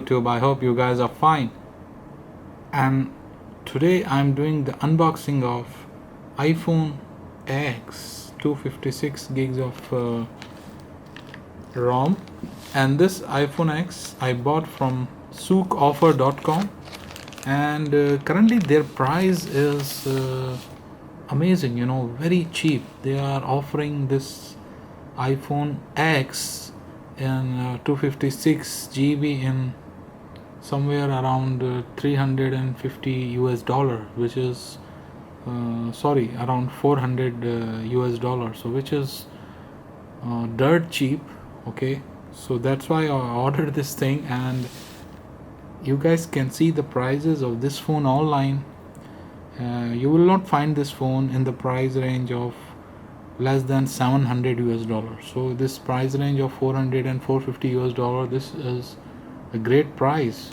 YouTube. I hope you guys are fine. And today I'm doing the unboxing of iPhone X 256 gigs of ROM. And this iPhone X I bought from sookoffer.com, and currently their price is amazing, very cheap. They are offering this iPhone X in 256 GB in somewhere around 350 US dollar, which is around 400 US dollars, so which is dirt cheap. Okay, so that's why I ordered this thing, and you guys can see the prices of this phone online. You will not find this phone in the price range of less than 700 US dollars. So this price range of 400 and 450 US dollar, this is a great price.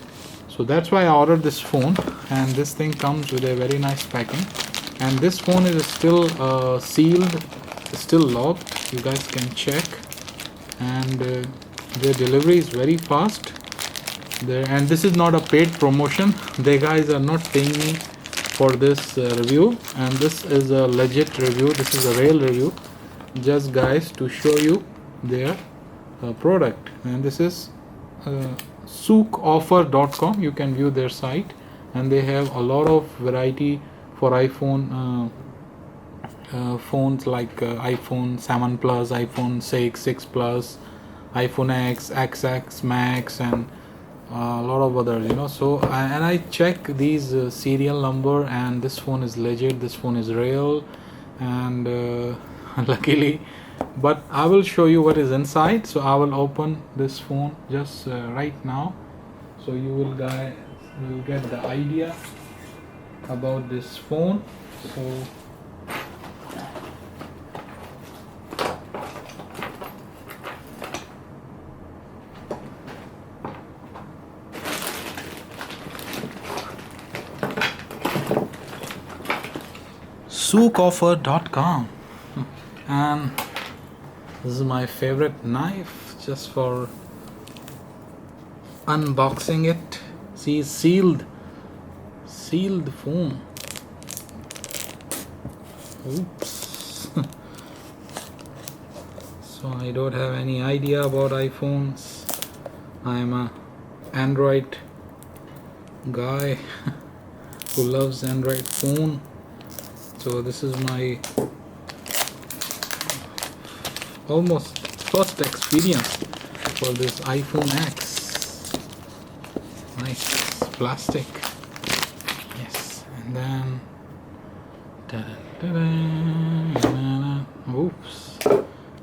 So that's why I ordered this phone, and this thing comes with a very nice packing. And this phone is still sealed, still locked. You guys can check, and their delivery is very fast. And this is not a paid promotion. They guys are not paying me for this review, and this is a legit review. This is a real review, just guys to show you their product. And this is sookoffer.com. You can view their site, and they have a lot of variety for iPhone phones, like iPhone 7 Plus, iPhone 6 Plus, iPhone X, XX Max, and a lot of others, so I check these serial number, and this phone is legit, this phone is real, and luckily. But I will show you what is inside. So I will open this phone just right now, so you will get the idea about this phone. So sookoffer.com, and this is my favorite knife just for unboxing it. See, sealed phone. Oops. So I don't have any idea about iPhones. I'm a Android guy who loves Android phone. So this is my almost first experience for this iPhone X. Nice plastic. Yes, and then oops,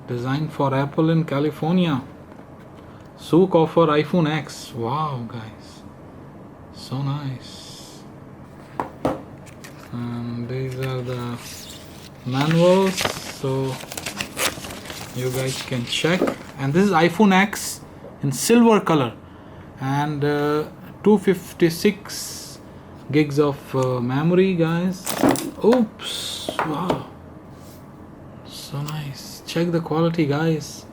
designed for Apple in California. Sookoffer iPhone X. Wow, guys, so nice. And these are the manuals, so you guys can check. And this is iPhone X in silver color, and 256 gigs of memory, guys. Oops, wow, so nice. Check the quality, guys.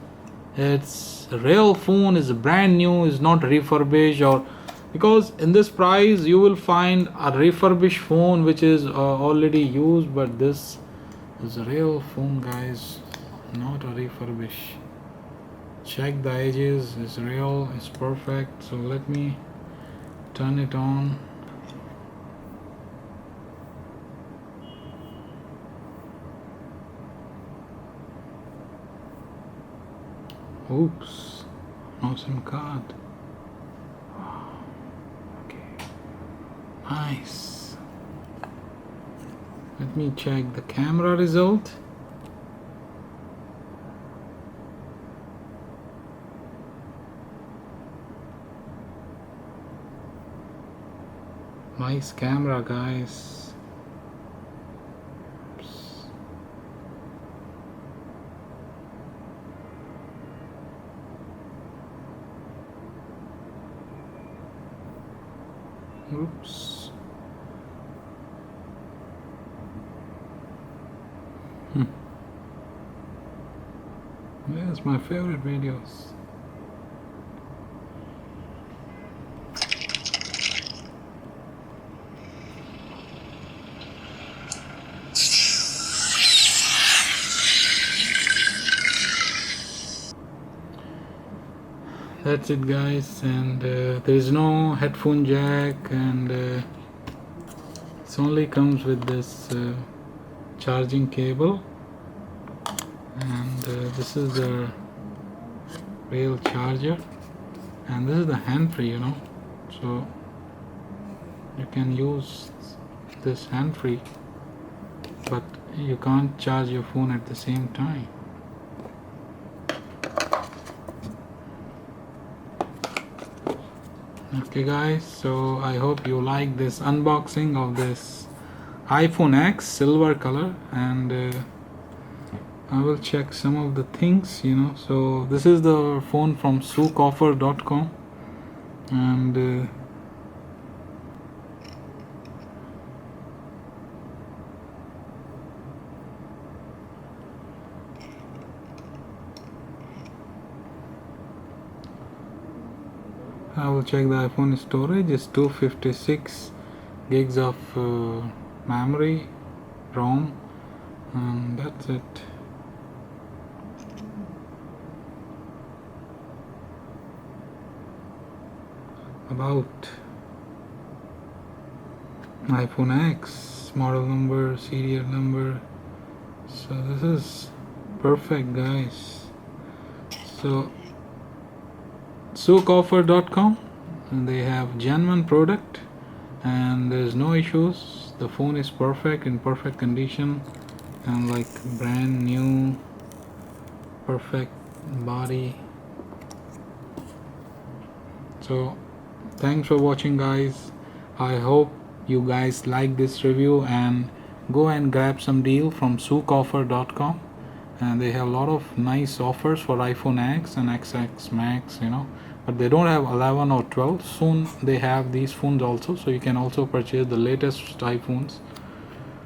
It's a real phone, is brand new, is not refurbished, or because in this price you will find a refurbished phone which is already used, but this is a real phone, guys, not a refurbished. Check the edges, it's real, it's perfect. So let me turn it on. Oops, no SIM card. Nice. Let me check the camera result. Nice camera, guys. Oops. Oops. There's my favorite videos. that's it guys, and there is no headphone jack, and it only comes with this charging cable, and this is the real charger, and this is the hand-free, so you can use this hand-free, but you can't charge your phone at the same time. Okay guys, so I hope you like this unboxing of this iPhone X silver color, and I will check some of the things, so this is the phone from sookoffer.com, and I will check the iPhone storage is 256 gigs of memory ROM, and that's it. About iPhone X, model number, serial number. So this is perfect guys. So sookoffer.com, and they have genuine product and there's no issues. The phone is perfect, in perfect condition, and like brand new, perfect body. So thanks for watching guys. I hope you guys like this review, and go and grab some deal from sookoffer.com, and they have a lot of nice offers for iPhone X and XX Max, but they don't have 11 or 12. Soon they have these phones also, so you can also purchase the latest iPhones